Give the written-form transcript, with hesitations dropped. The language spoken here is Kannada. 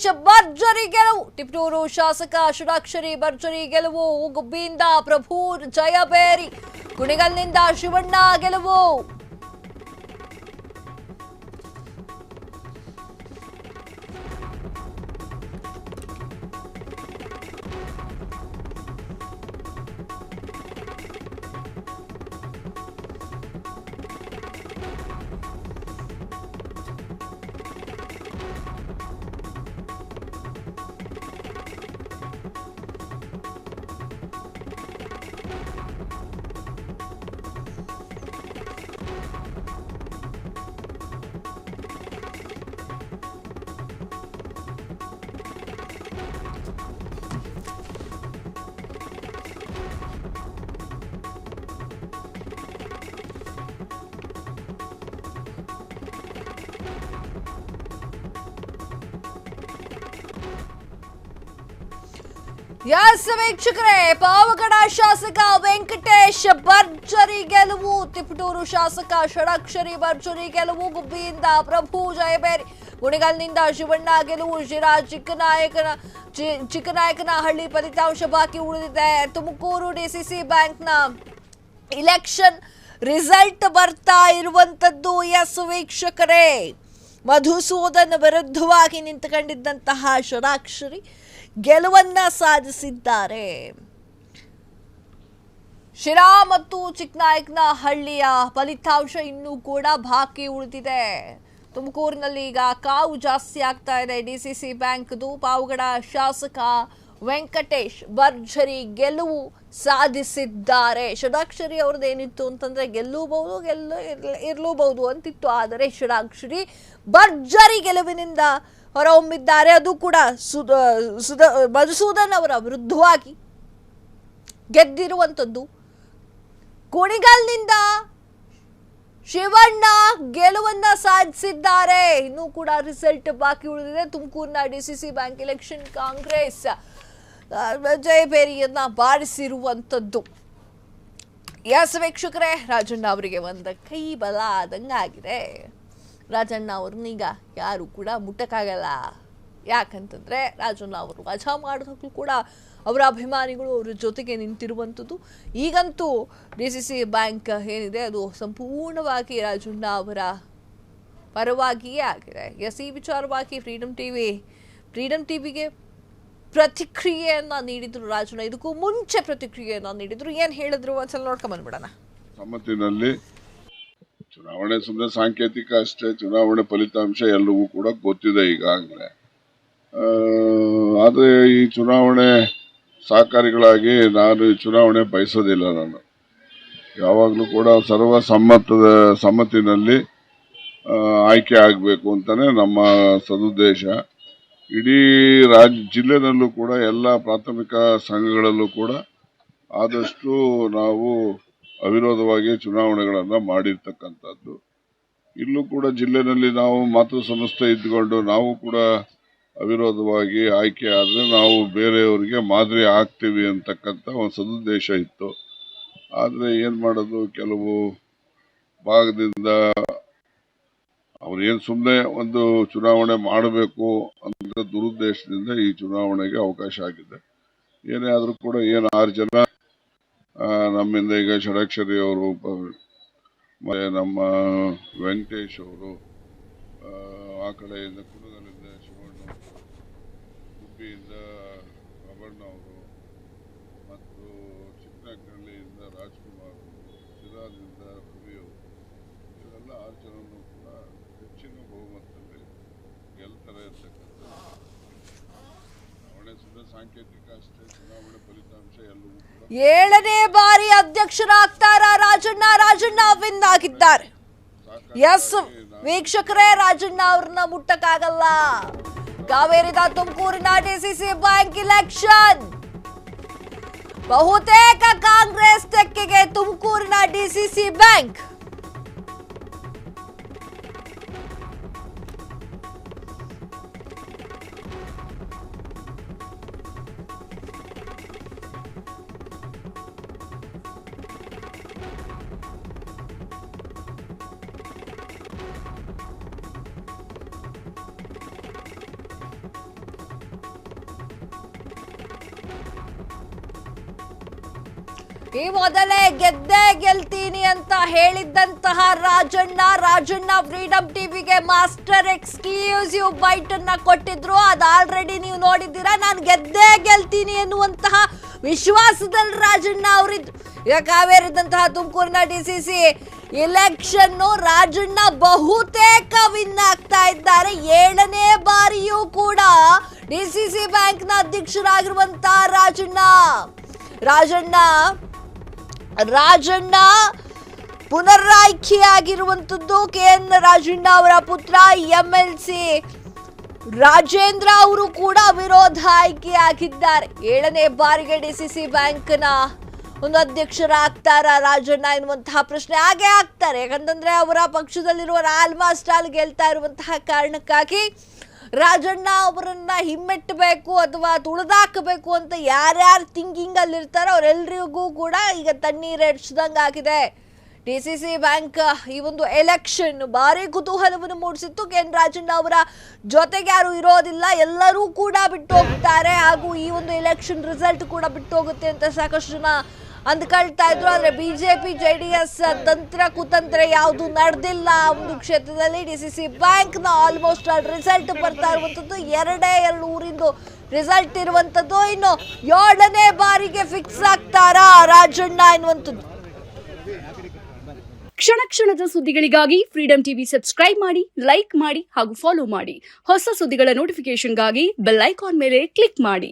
ವೆಂಕಟೇಶ್ ಭರ್ಜರಿ ಗೆಲುವು. ತಿಪಟೂರು ಶಾಸಕ ಷಡಾಕ್ಷರಿ ಭರ್ಜರಿ ಗೆಲುವು. ಗುಬ್ಬಿಯಿಂದ ಪ್ರಭು ಜಯಬೇರಿ, ಕುಣಿಗಲ್ನಿಂದ ಶಿವಣ್ಣ ಗೆಲುವು. ಎಸ್ ವೀಕ್ಷಕರೇ, ಪಾವಗಡ ಶಾಸಕ ವೆಂಕಟೇಶ್ ಭರ್ಜರಿ ಗೆಲುವು. ತಿಪಟೂರು ಶಾಸಕ ಷಡಾಕ್ಷರಿ ಭರ್ಜರಿ ಗೆಲುವು. ಗುಬ್ಬಿಯಿಂದ ಪ್ರಭು ಜಯಬೇರಿ, ಕುಣಿಗಲ್ನಿಂದ ಶಿವಣ್ಣ ಗೆಲುವು. ಶಿರಾ ಚಿಕ್ಕನಾಯಕನಹಳ್ಳಿ ಫಲಿತಾಂಶ ಬಾಕಿ ಉಳಿದಿದೆ. ತುಮಕೂರು ಡಿಸಿಸಿ ಬ್ಯಾಂಕ್ನ ಇಲೆಕ್ಷನ್ ರಿಸಲ್ಟ್ ಬರ್ತಾ ಇರುವಂತದ್ದು. ಎಸ್ ವೀಕ್ಷಕರೇ, ಮಧುಸೂದನ್ ವಿರುದ್ಧವಾಗಿ ನಿಂತುಕೊಂಡಿದ್ದಂತಹ ಷಡಾಕ್ಷರಿ ಗೆಲುವನ್ನ ಸಾಧಿಸಿದ್ದಾರೆ. ಶಿರಾ ಮತ್ತು ಚಿಕ್ಕನಾಯಕನಹಳ್ಳಿಯ ಫಲಿತಾಂಶ ಇನ್ನೂ ಕೂಡ ಬಾಕಿ ಉಳಿದಿದೆ. ತುಮಕೂರಿನಲ್ಲಿ ಈಗ ಕಾವು ಜಾಸ್ತಿ ಆಗ್ತಾ ಇದೆ ಡಿಸಿಸಿ ಬ್ಯಾಂಕ್ದು. ಪಾವಗಡ ಶಾಸಕ ವೆಂಕಟೇಶ್ ಭರ್ಜರಿ ಗೆಲುವು ಸಾಧಿಸಿದ್ದಾರೆ. ಷಡಾಕ್ಷರಿ ಅವ್ರದ್ದು ಏನಿತ್ತು ಅಂತಂದ್ರೆ ಗೆಲ್ಲಬಹುದು ಇರಲೂಬಹುದು ಅಂತಿತ್ತು. ಆದರೆ ಷಡಾಕ್ಷರಿ ಭರ್ಜರಿ ಗೆಲುವಿನಿಂದ ಹೊರಹೊಮ್ಮಿದ್ದಾರೆ. ಅದು ಕೂಡ ಮಧುಸೂದನ್ ಅವರ ವಿರುದ್ಧವಾಗಿ ಗೆದ್ದಿರುವಂಥದ್ದು. ಕುಣಿಗಲ್ನಿಂದ ಶಿವಣ್ಣ ಗೆಲುವನ್ನ ಸಾಧಿಸಿದ್ದಾರೆ. ಇನ್ನೂ ಕೂಡ ರಿಸಲ್ಟ್ ಬಾಕಿ ಉಳಿದಿದೆ. ತುಮಕೂರಿನ ಡಿಸಿಸಿ ಬ್ಯಾಂಕ್ ಎಲೆಕ್ಷನ್ ಕಾಂಗ್ರೆಸ್ ಜಯಬೇರಿಯನ್ನ ಬಾರಿಸಿರುವಂಥದ್ದು. ಎಸ್ ವೀಕ್ಷಕರೇ, ರಾಜಣ್ಣ ಅವರಿಗೆ ಒಂದು ಕೈ ಬಲ ಆದಂಗಾಗಿದೆ. ರಾಜಣ್ಣ ಅವ್ರನ್ನೀಗ ಯಾರು ಕೂಡ ಮುಟ್ಟಕ್ಕಾಗಲ್ಲ. ಯಾಕಂತಂದ್ರೆ ರಾಜಣ್ಣ ಅವರು ವಜಾ ಮಾಡೋದಕ್ಕೂ ಕೂಡ ಅವರ ಅಭಿಮಾನಿಗಳು ಅವರ ಜೊತೆಗೆ ನಿಂತಿರುವಂಥದ್ದು. ಈಗಂತೂ ಡಿಸಿಸಿ ಬ್ಯಾಂಕ್ ಏನಿದೆ ಅದು ಸಂಪೂರ್ಣವಾಗಿ ರಾಜಣ್ಣ ಅವರ ಪರವಾಗಿಯೇ ಆಗಿದೆ. ಎಸ್, ಈ ವಿಚಾರವಾಗಿ ಫ್ರೀಡಮ್ ಟಿವಿಗೆ ಪ್ರತಿಕ್ರಿಯೆಯನ್ನ ನೀಡಿದ್ರು ರಾಜಣ್ಣ. ಇದಕ್ಕೂ ಮುಂಚೆ ಪ್ರತಿಕ್ರಿಯೆಯನ್ನ ನೀಡಿದ್ರು. ಏನ್ ಹೇಳಿದ್ರು ಒಂದ್ಸಲ ನೋಡ್ಕೊಂಡ್ ಬಂದ್ಬಿಡೋಣ. ಸಮ್ಮತಿನಲ್ಲಿ ಚುನಾವಣೆ ಸುಮ್ಮನೆ ಸಾಂಕೇತಿಕ ಅಷ್ಟೇ. ಚುನಾವಣೆ ಫಲಿತಾಂಶ ಎಲ್ಲರಿಗೂ ಕೂಡ ಗೊತ್ತಿದೆ ಈಗಾಗಲೇ. ಆದರೆ ಈ ಚುನಾವಣೆ ಸಹಕಾರಿಗಳಾಗಿ ನಾನು ಈ ಚುನಾವಣೆ ಬಯಸೋದಿಲ್ಲ. ನಾನು ಯಾವಾಗಲೂ ಕೂಡ ಸಮ್ಮತಿನಲ್ಲಿ ಆಯ್ಕೆ ಆಗಬೇಕು ಅಂತಾನೆ ನಮ್ಮ ಸದುದ್ದೇಶ. ಇಡೀ ಜಿಲ್ಲೆನಲ್ಲೂ ಕೂಡ ಎಲ್ಲ ಪ್ರಾಥಮಿಕ ಸಂಘಗಳಲ್ಲೂ ಕೂಡ ಆದಷ್ಟು ನಾವು ಅವಿರೋಧವಾಗಿ ಚುನಾವಣೆಗಳನ್ನ ಮಾಡಿರ್ತಕ್ಕಂಥದ್ದು. ಇಲ್ಲೂ ಕೂಡ ಜಿಲ್ಲೆನಲ್ಲಿ ನಾವು ಮಾತೃ ಸಂಸ್ಥೆ ಇದ್ದುಕೊಂಡು ನಾವು ಕೂಡ ಅವಿರೋಧವಾಗಿ ಆಯ್ಕೆ ಆದರೆ ನಾವು ಬೇರೆಯವರಿಗೆ ಮಾದರಿ ಆಗ್ತೀವಿ ಅಂತಕ್ಕಂಥ ಒಂದು ಸದುದ್ದೇಶ ಇತ್ತು. ಆದರೆ ಏನ್ ಮಾಡೋದು, ಕೆಲವು ಭಾಗದಿಂದ ಅವ್ರು ಏನ್ ಸುಮ್ಮನೆ ಒಂದು ಚುನಾವಣೆ ಮಾಡಬೇಕು ಅಂತ ದುರುದ್ದೇಶದಿಂದ ಈ ಚುನಾವಣೆಗೆ ಅವಕಾಶ ಆಗಿದೆ. ಏನೇ ಆದ್ರೂ ಕೂಡ 6 ಜನ ನಮ್ಮಿಂದ ಈಗ ಷಡಾಕ್ಷರಿ ಅವರು, ಮತ್ತೆ ನಮ್ಮ ವೆಂಕಟೇಶ್ ಅವರು, ಆ ಕಡೆಯಿಂದ ಕುಣಿಗಲಿಂದ ಶಿವಣ್ಣ, ಗುಬ್ಬಿಯಿಂದ ಅಬಣ್ಣ ಅವರು, ಮತ್ತು ಚಿಕ್ಕನಾಯಕನಹಳ್ಳಿಯಿಂದ ರಾಜ್ಕುಮಾರ್ ಅವರು, ಶಿರಾದಿಂದ ರವಿ ಅವರು, ಇವರೆಲ್ಲ 6 ಜನರು ಕೂಡ ಹೆಚ್ಚಿನ ಬಹುಮತದಲ್ಲಿ ಗೆಲ್ತಾರೆ ಅಂತಕ್ಕಂಥ ಚುನಾವಣೆ ಸುಮ್ಮನೆ ಸಾಂಕೇತಿಕ ಅಷ್ಟೇ. ಚುನಾವಣೆ ಫಲಿತಾಂಶ ಎಲ್ಲವೂ ಕೂಡ 7ನೇ ಬಾರಿ ಅಧ್ಯಕ್ಷರಾಗ್ತಾರ ರಾಜಣ್ಣ ವಿನ್ ಆಗಿದ್ದಾರೆ. ಎಸ್ ವೀಕ್ಷಕರೇ, ರಾಜಣ್ಣ ಅವ್ರನ್ನ ಮುಟ್ಟಕ್ಕಾಗಲ್ಲ. ಕಾವೇರಿದ ತುಮಕೂರಿನ ಡಿಸಿಸಿ ಬ್ಯಾಂಕ್ ಇಲೆಕ್ಷನ್ ಬಹುತೇಕ ಕಾಂಗ್ರೆಸ್ ತೆಕ್ಕೆಗೆ. ತುಮಕೂರಿನ ಡಿಸಿಸಿ ಬ್ಯಾಂಕ್ ಈ ಮೊದಲೇ ಗೆದ್ದೇ ಗೆಲ್ತೀನಿ ಅಂತ ಹೇಳಿದ್ದಂತಹ ರಾಜಣ್ಣ ಫ್ರೀಡಂ ಟಿವಿಗೆ ಮಾಸ್ಟರ್ ಎಕ್ಸ್ಕ್ಲೂಸಿವ್ ಬೈಟ್ ಅನ್ನ ಕೊಟ್ಟಿದ್ರು. ಅದು ಆಲ್ರೆಡಿ ನೀವು ನೋಡಿದ್ದೀರಾ. ನಾನು ಗೆದ್ದೇ ಗೆಲ್ತೀನಿ ಎನ್ನುವಂತಹ ವಿಶ್ವಾಸದಲ್ಲಿ ರಾಜಣ್ಣ ಅವರಿದ್ರು. ಈಗ ಕಾವೇರಿದಂತಹ ತುಮಕೂರಿನ ಡಿಸಿಸಿ ಎಲೆಕ್ಷನ್ ರಾಜಣ್ಣ ಬಹುತೇಕ ವಿನ್ ಆಗ್ತಾ ಇದ್ದಾರೆ. 7ನೇ ಬಾರಿಯೂ ಕೂಡ ಡಿಸಿಸಿ ಬ್ಯಾಂಕ್ನ ಅಧ್ಯಕ್ಷರಾಗಿರುವಂತಹ ರಾಜಣ್ಣ ಪುನರಾಯ್ಕೆಯಾಗಿರುವಂತದ್ದು. KN ರಾಜಣ್ಣ ಅವರ ಪುತ್ರ MLC ರಾಜೇಂದ್ರ ಅವರು ಕೂಡ ವಿರೋಧ ಆಯ್ಕೆಯಾಗಿದ್ದಾರೆ. 7ನೇ ಬಾರಿಗೆ ಡಿಸಿಸಿ ಬ್ಯಾಂಕ್ನ ಒಂದು ಅಧ್ಯಕ್ಷರಾಗ್ತಾರ ರಾಜಣ್ಣ ಎನ್ನುವಂತಹ ಪ್ರಶ್ನೆ ಹಾಗೆ ಆಗ್ತಾರೆ. ಯಾಕಂತಂದ್ರೆ ಅವರ ಪಕ್ಷದಲ್ಲಿರುವ ಆಲ್ಮೋಸ್ಟ್ ಆಲ್ ಗೆಲ್ತಾ ಇರುವಂತಹ ಕಾರಣಕ್ಕಾಗಿ ರಾಜಣ್ಣ ಅವರನ್ನ ಹಿಮ್ಮೆಟ್ಟಬೇಕು ಅಥವಾ ತುಳಿದಾಕಬೇಕು ಅಂತ ಯಾರ್ಯಾರು ಥಿಂಕಿಂಗ್ ಅಲ್ಲಿ ಇರ್ತಾರೋ ಅವರೆಲ್ಲರಿಗೂ ಕೂಡ ಈಗ ತಣ್ಣೀರು ಎಡ್ಸ್ದಂಗೆ ಆಗಿದೆ. ಡಿಸಿಸಿ ಬ್ಯಾಂಕ್ ಈ ಒಂದು ಎಲೆಕ್ಷನ್ ಭಾರಿ ಕುತೂಹಲವನ್ನು ಮೂಡಿಸಿತ್ತು. KN ರಾಜಣ್ಣ ಅವರ ಜೊತೆಗೆ ಯಾರು ಇರೋದಿಲ್ಲ, ಎಲ್ಲರೂ ಕೂಡ ಬಿಟ್ಟು ಹೋಗ್ತಾರೆ ಹಾಗೂ ಈ ಒಂದು ಎಲೆಕ್ಷನ್ ರಿಸಲ್ಟ್ ಕೂಡ ಬಿಟ್ಟು ಹೋಗುತ್ತೆ ಅಂತ ಸಾಕಷ್ಟು ಜನ ಅಂದ್ಕೊಳ್ತಾ ಇದ್ರು. ಆದ್ರೆ ಬಿಜೆಪಿ JDS ತಂತ್ರ ಕುತಂತ್ರ ಯಾವುದು ನಡೆದಿಲ್ಲ. ಒಂದು ಕ್ಷೇತ್ರದಲ್ಲಿ ಡಿಸಿಸಿ ಬ್ಯಾಂಕ್ ನ ಆಲ್ಮೋಸ್ಟ್ ರಿಸಲ್ಟ್ ಬರ್ತಾ ಇರುವಂತದ್ದು 2 ಊರಿಂದು ರಿಸಲ್ಟ್ ಇರುವಂತದ್ದು. ಇನ್ನು 7ನೇ ಬಾರಿಗೆ ಫಿಕ್ಸ್ ಆಗ್ತಾರಾ ರಾಜಣ್ಣ ಎನ್ನುವಂಥದ್ದು. ಕ್ಷಣ ಕ್ಷಣದ ಸುದ್ದಿಗಳಿಗಾಗಿ ಫ್ರೀಡಂ ಟಿವಿ ಸಬ್ಸ್ಕ್ರೈಬ್ ಮಾಡಿ, ಲೈಕ್ ಮಾಡಿ ಹಾಗೂ ಫಾಲೋ ಮಾಡಿ. ಹೊಸ ಸುದ್ದಿಗಳ ನೋಟಿಫಿಕೇಶನ್ಗಾಗಿ ಬೆಲ್ ಐಕಾನ್ ಮೇಲೆ ಕ್ಲಿಕ್ ಮಾಡಿ.